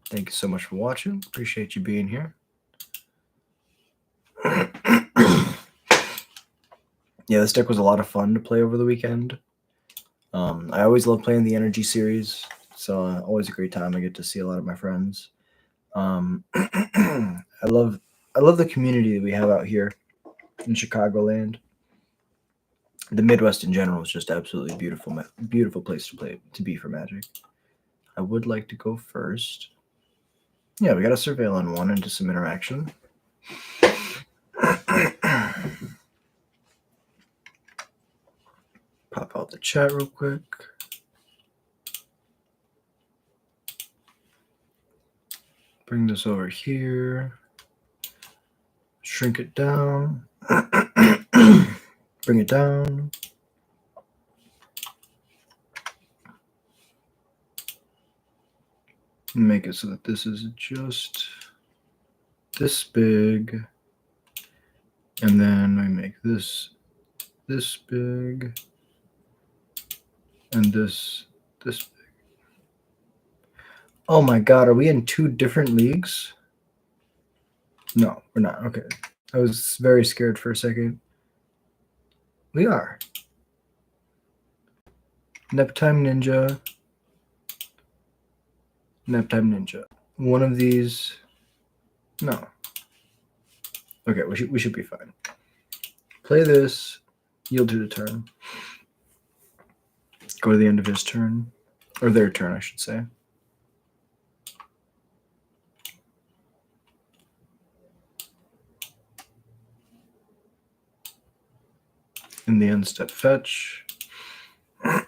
Thank you so much for watching. Appreciate you being here. Yeah, this deck was a lot of fun to play over the weekend. I always love playing the Energy series, so always a great time. I get to see a lot of my friends. I love the community that we have out here in Chicagoland. The Midwest in general is just absolutely beautiful place to be for Magic. I would like to go first. Yeah, we got a Surveil on one into some interaction. Pop out the chat real quick. Bring this over here. Shrink it down. Bring it down. Make it so that this is just this big. And then we make this big. And this big. Oh my god, are we in 2 different leagues? No, we're not. Okay. I was very scared for a second. We are. Neptime Ninja. Neptime Ninja. One of these. No. Okay, we should be fine. Play this. Yield to the turn. Go to the end of his turn. Or their turn, I should say. In the end step fetch. Get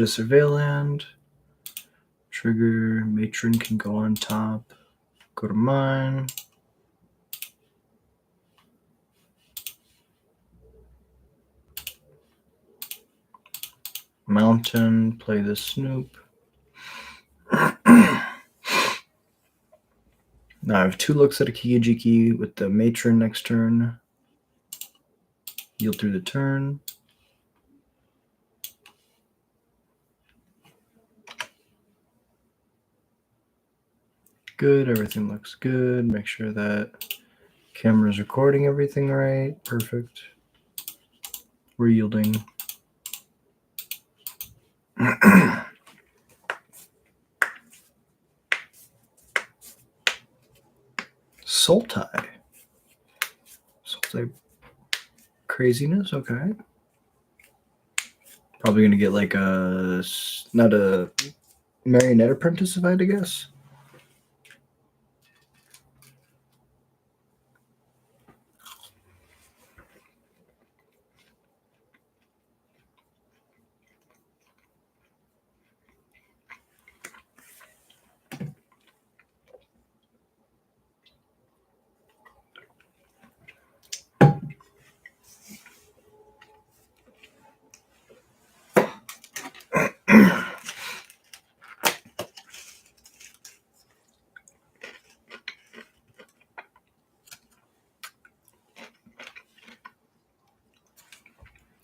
a Surveil land. Trigger. Matron can go on top. Go to mine. Mountain. Play the Snoop. Now I have 2 looks at a Kigijiki with the Matron next turn. Yield through the turn. Good, everything looks good. Make sure that camera's recording everything right. Perfect. We're yielding. Sultai. Sultai craziness, okay. Probably gonna get like not a Marionette Apprentice if I had to guess.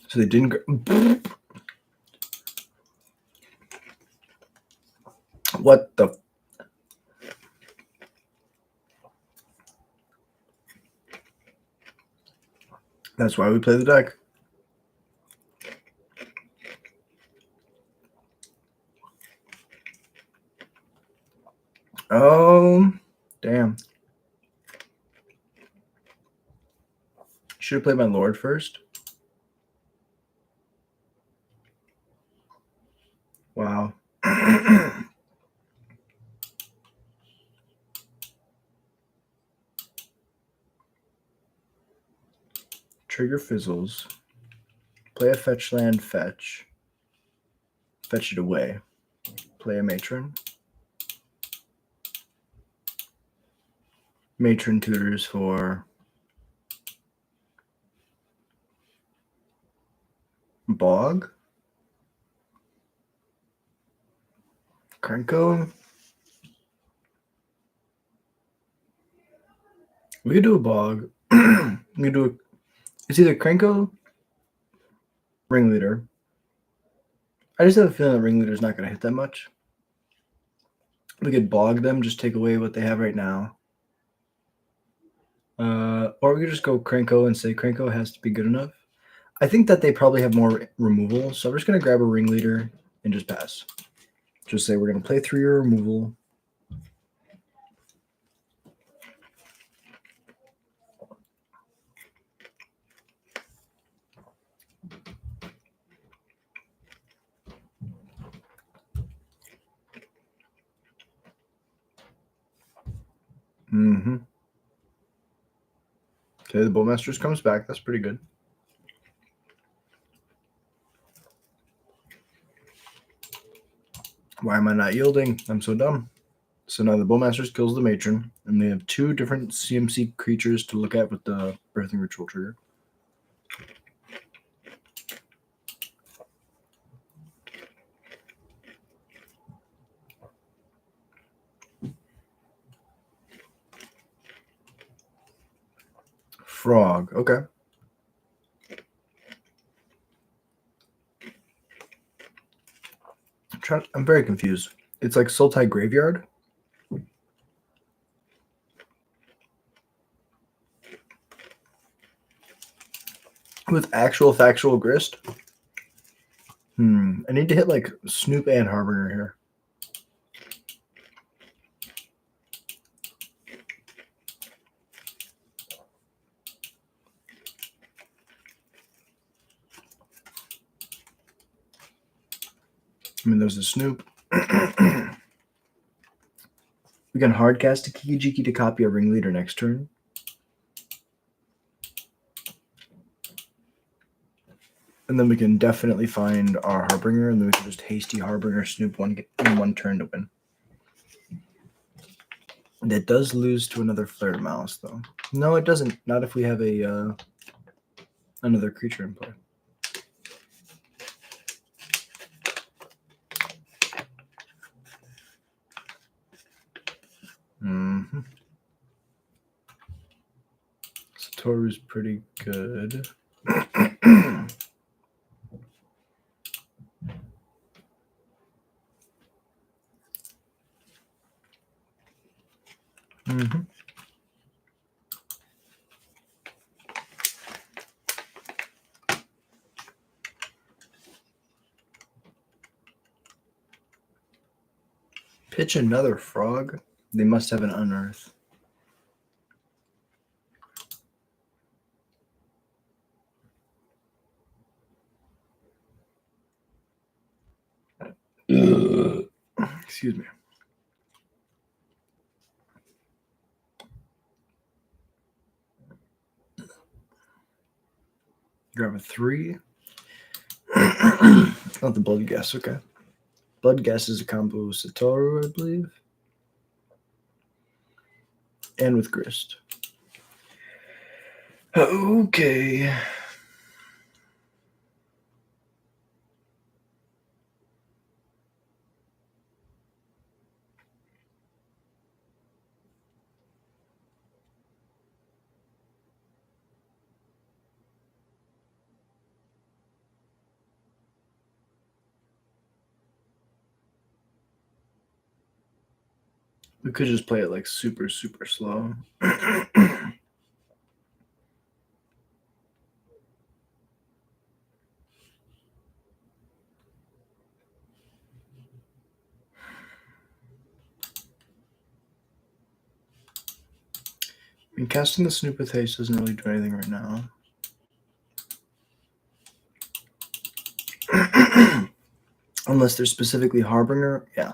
So they didn't go. What the? That's why we play the deck. Oh, damn. Should have played my Lord first. Wow. Trigger fizzles. Play a fetch land, fetch. Fetch it away. Play a Matron. Matron tutors for Bog. Krenko. We could do a Bog. We could do a. It's either Krenko, Ringleader. I just have a feeling that Ringleader's not going to hit that much. We could bog them, just take away what they have right now. Or we could just go Cranko and say Cranko has to be good enough. I think that they probably have more removal, so I'm just going to grab a ringleader and just pass. Just say we're going to play through your removal. Mm-hmm. Okay, the Bowmasters comes back. That's pretty good. Why am I not yielding? I'm so dumb. So now the Bowmasters kills the Matron, and they have 2 different CMC creatures to look at with the Birthing Ritual trigger. Frog. Okay. I'm very confused. It's like Sultai Graveyard. With actual factual grist. I need to hit like Snoop and Harbinger here. I mean, there's the Snoop. We can hardcast a Kikijiki to copy a ringleader next turn. And then we can definitely find our Harbinger, and then we can just hasty Harbinger Snoop in one turn to win. That does lose to another Flared Mouse, though. No, it doesn't. Not if we have a another creature in play. Mm-hmm. Satoru's pretty good. Mm-hmm. Pitch another frog. They must have an unearth. Excuse me. Grab a 3. Not the Blood Gas, okay. Blood Gas is a combo with Satoru, I believe. And with Grist. Okay. We could just play it like super, super slow. I mean, casting the Snoop with haste doesn't really do anything right now. Unless there's specifically Harbinger, yeah.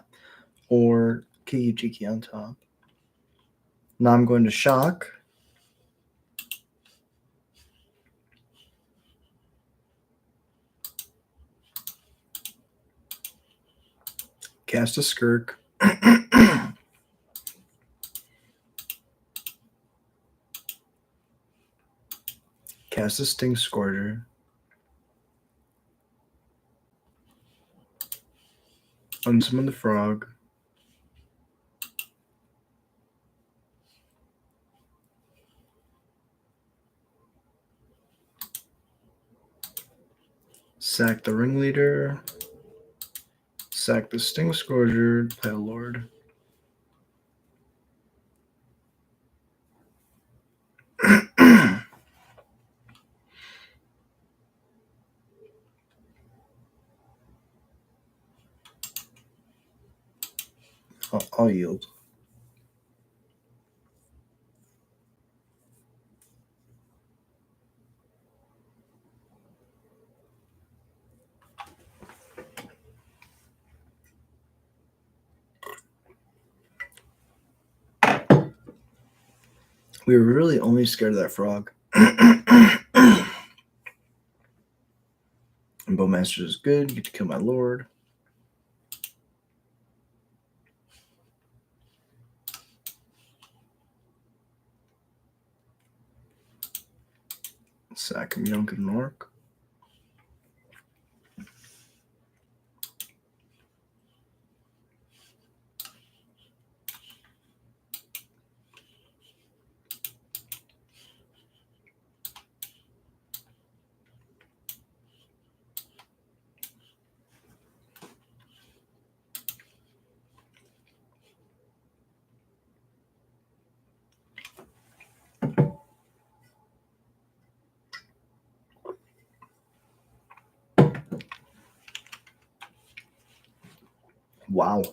Or Kikijiki on top. Now I'm going to shock. Cast a Skirk. Cast a Sting Scourger. Unsummon the Frog. Sack the Ringleader. Sack the Sting Scourger. Play a Lord. I'll yield. We were really only scared of that frog. And Bowmaster is good. You get to kill my lord. Sack him, you don't get an orc. Wow.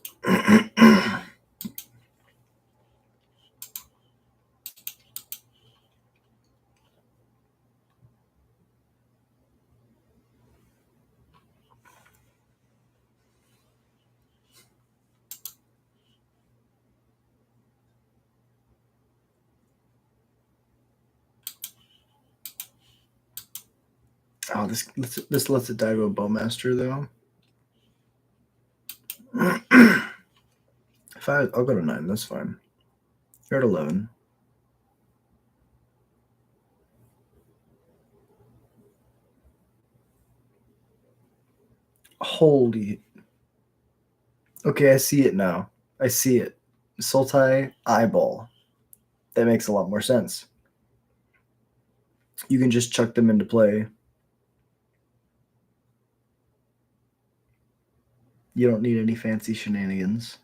Oh, this lets it die to a Bowmaster though. I'll go to 9. That's fine. You're at 11. Holy. Okay, I see it now. I see it. Sultai eyeball. That makes a lot more sense. You can just chuck them into play. You don't need any fancy shenanigans.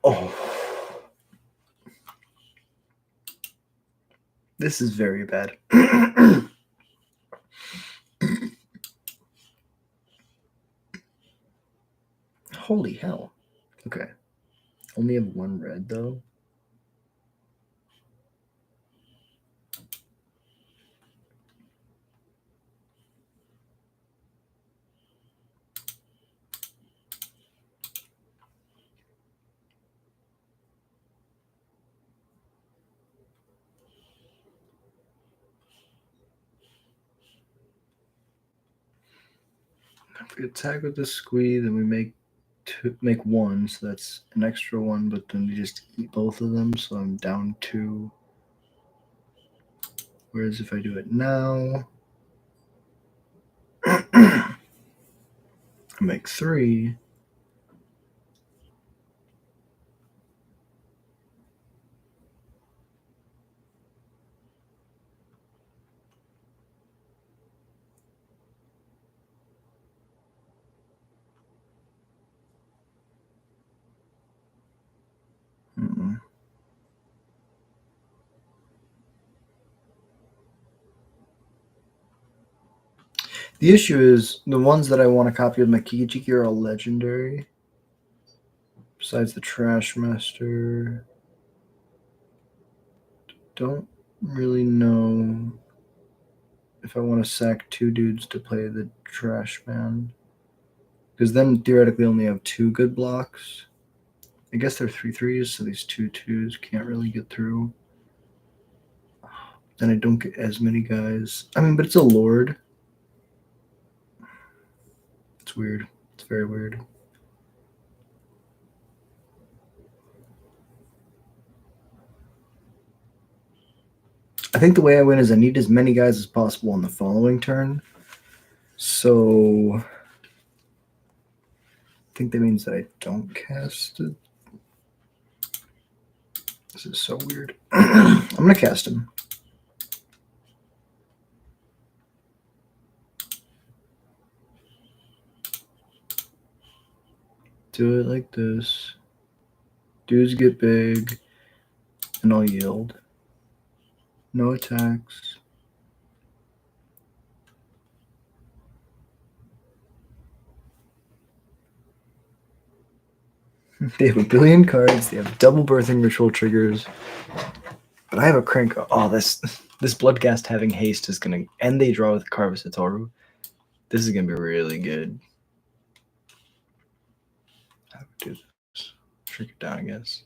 Oh. This is very bad. Holy hell. Okay. Only have 1 red though. If we attack with the squee, then we make 1, so that's an extra 1, but then we just eat both of them, so I'm down 2. Whereas if I do it now, I make 3. Mm-mm. The issue is the ones that I want to copy with my Kiki are all legendary. Besides the Trash Master. Don't really know if I want to sack 2 dudes to play the Trash Man. Because then theoretically only have 2 good blocks. I guess they're 3/3s, so these 2/2s can't really get through. Then I don't get as many guys. I mean, but it's a Lord. It's weird. It's very weird. I think the way I win is I need as many guys as possible on the following turn. So I think that means that I don't cast it. This is so weird. I'm going to cast him. Do it like this. Dudes get big, and I'll yield. No attacks. They have a billion cards. They have double birthing ritual triggers. But I have a crank. Oh, this Bloodghast having haste is gonna, and they draw with Carva Satoru. This is gonna be really good. How do we do this? Shrink it down, I guess.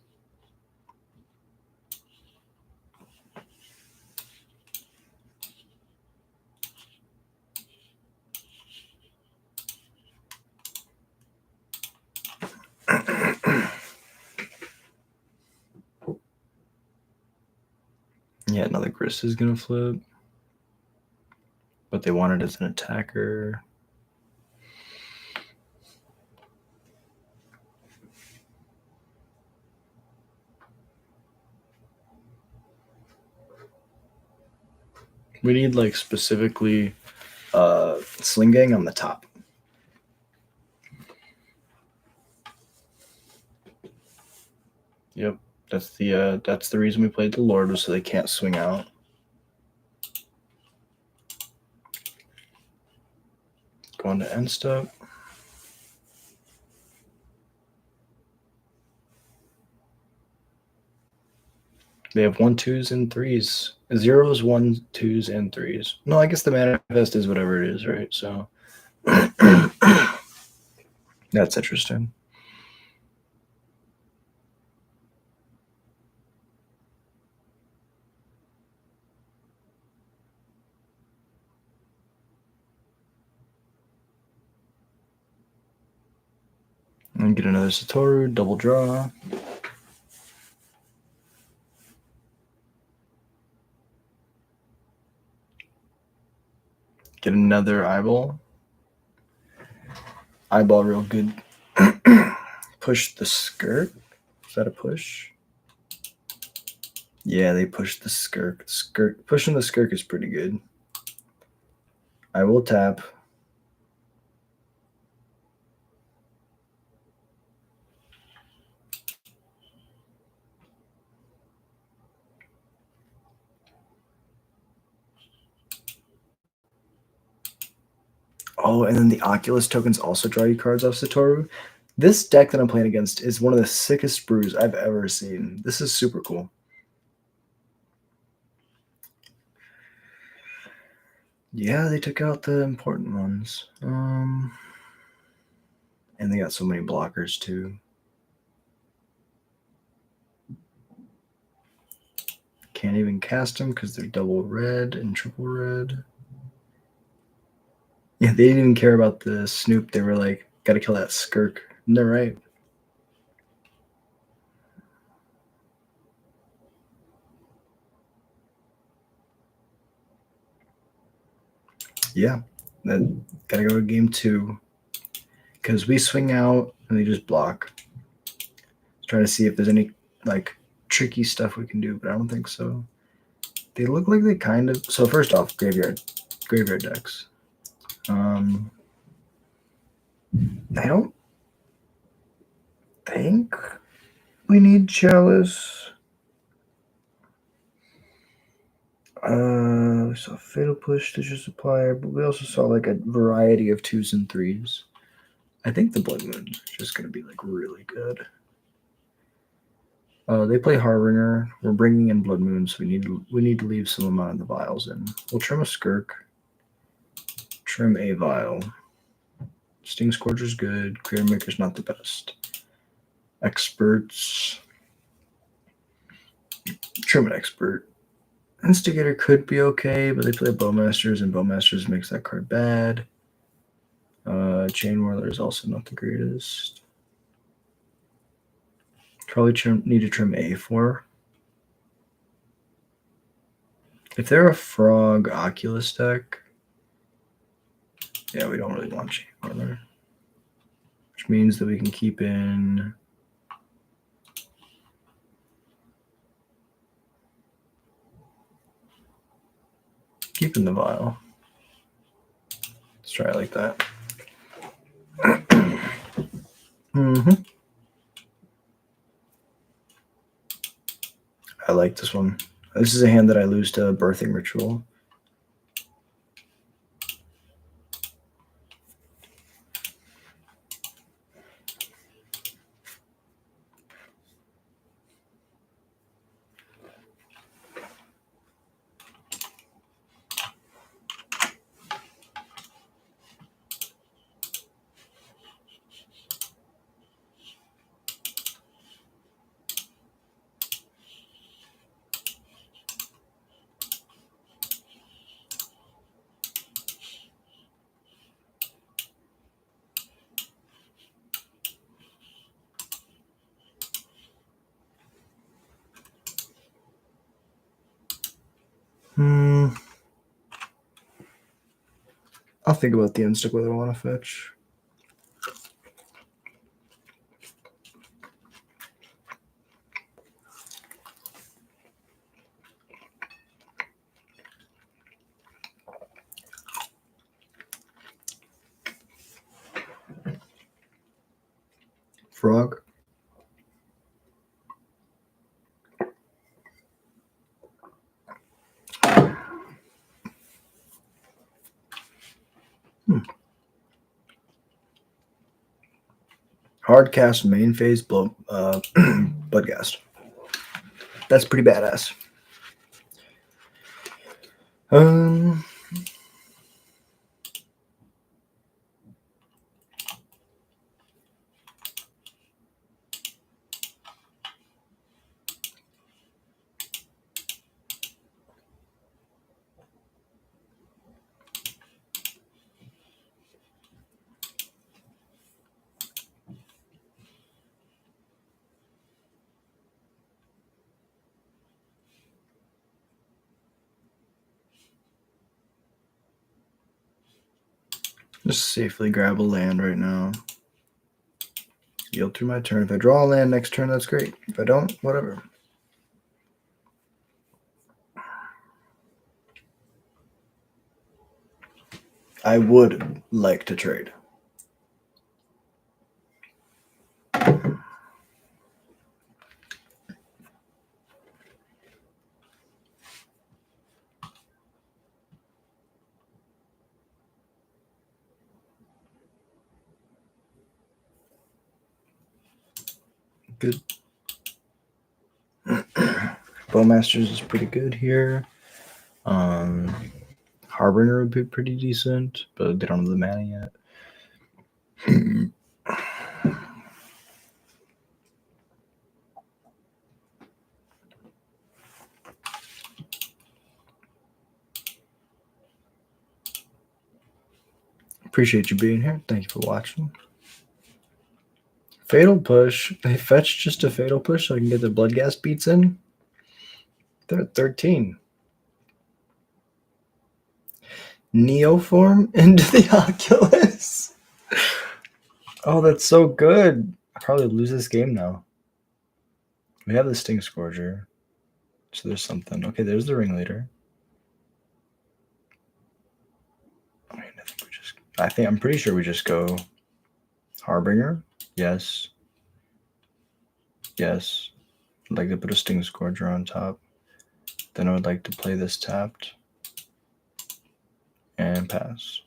Yeah, another Gris is gonna flip. But they want it as an attacker. We need like specifically Sling Gang on the top. Yep, that's the reason we played the Lord, was so they can't swing out. Going to end step. They have 1, 2s, and 3s. 0s, 1, 2s, and 3s. No, I guess the manifest is whatever it is, right? So that's interesting. And get another Satoru, double draw. Get another eyeball. Eyeball real good. Push the skirt. Is that a push? Yeah, they pushed the skirk. Pushing the skirk is pretty good. I will tap. Oh, and then the Oculus tokens also draw you cards off Satoru. This deck that I'm playing against is one of the sickest brews I've ever seen. This is super cool. Yeah, they took out the important ones. And they got so many blockers too. Can't even cast them because they're double red and triple red. Yeah, they didn't even care about the Snoop. They were like, gotta kill that Skirk. And they're right. Yeah, then gotta go to game 2 because we swing out and they just block. Try to see if there's any like tricky stuff we can do, but I don't think so. They look like they kind of. So first off, graveyard decks. I don't think we need Chalice. We saw Fatal Push, Stitcher Supplier, but we also saw like a variety of 2s and 3s. I think the Blood Moon's just gonna be like really good. They play Harbinger. We're bringing in Blood Moon, so we need to leave some amount of the vials in. We'll trim a Skirk. Trim a vial. Sting Scourger's good. Clear Maker's not the best. Experts. Trim an Expert. Instigator could be okay, but they play Bowmasters, and Bowmasters makes that card bad. Chain Whirler is also not the greatest. Probably need to trim A4. If they're a Frog Oculus deck, yeah, we don't really want Chain Whirler. Which means that we can keep in the vial. Let's try it like that. I like this one. This is a hand that I lose to Birthing Ritual. I'll think about the insta whether I want to fetch. Frog. Hard cast main phase blow Bloodghast. That's pretty badass. Just safely grab a land right now. Yield through my turn. If I draw a land next turn, that's great. If I don't, whatever. I would like to trade. Good. Bowmasters is pretty good here. Harbinger would be pretty decent, but they don't have the mana yet. Appreciate you being here. Thank you for watching. Fatal Push. They fetch just a Fatal Push so I can get the Bloodghast beats in. They're at 13. Neoform into the Oculus. Oh, that's so good. I probably lose this game now. We have the Sting Scourger. So there's something. Okay, there's the Ringleader. I mean, I'm pretty sure we just go Harbinger. Yes. Yes. I'd like to put a Sting Scourger on top. Then I would like to play this tapped. And pass.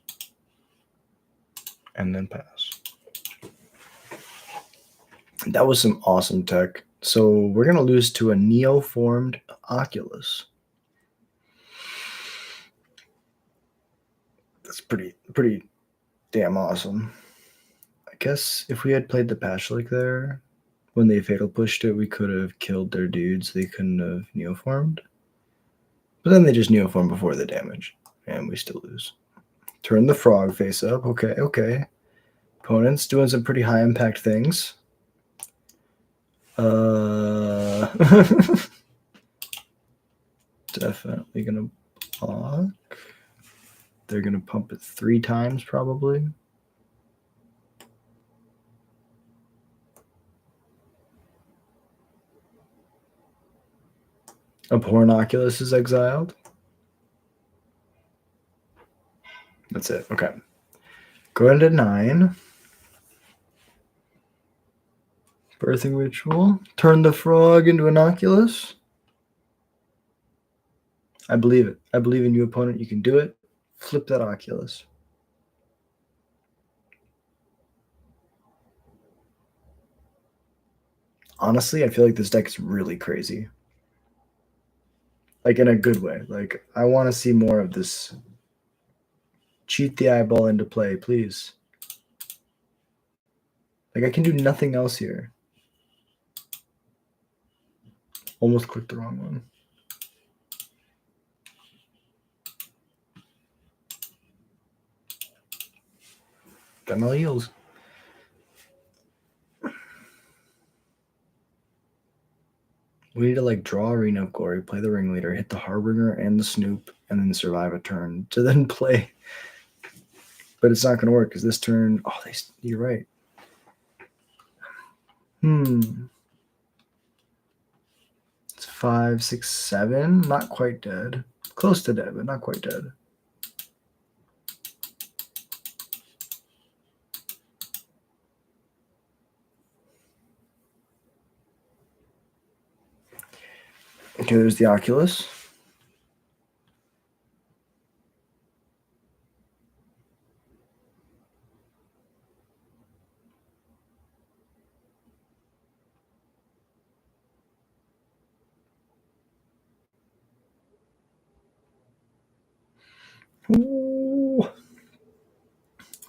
And then pass. That was some awesome tech. So we're going to lose to a Neoformed Oculus. That's pretty damn awesome. I guess if we had played the Pashlik there, when they Fatal Pushed it, we could have killed their dudes. They couldn't have Neoformed. But then they just Neoform before the damage. And we still lose. Turn the Frog face up. Okay. Opponent's doing some pretty high impact things. Definitely gonna block. They're gonna pump it 3 times probably. Abhorrent Oculus is exiled. That's it. Okay. Go into 9. Birthing Ritual. Turn the Frog into an Oculus. I believe it. I believe in you, opponent. You can do it. Flip that Oculus. Honestly, I feel like this deck is really crazy. Like in a good way. Like I want to see more of this. Cheat the eyeball into play, please. Like I can do nothing else here. Almost clicked the wrong one. Got no heals. We need to like draw Arena of Glory, play the Ringleader, hit the Harbinger and the Snoop, and then survive a turn to then play But it's not going to work because this turn. Oh, you're right. It's 5, 6, 7. Not quite dead. Close to dead, but not quite dead. Okay, there's the Oculus. Ooh.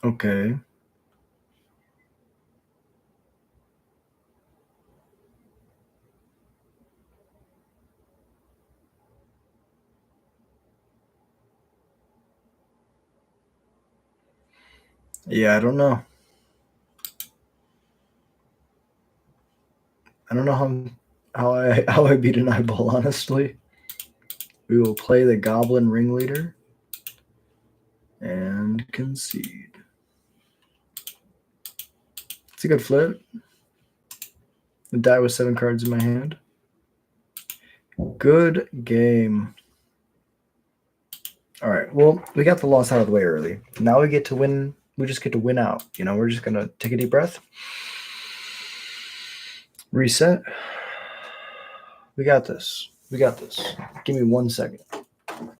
Okay. Yeah, I don't know. I don't know how I beat an eyeball, honestly. We will play the Goblin Ringleader and concede. It's a good flip. The die with 7 cards in my hand. Good game. All right. Well, we got the loss out of the way early. Now we get to win. We just get to win out. You know, we're just going to take a deep breath. Reset. We got this. We got this. Give me 1 second.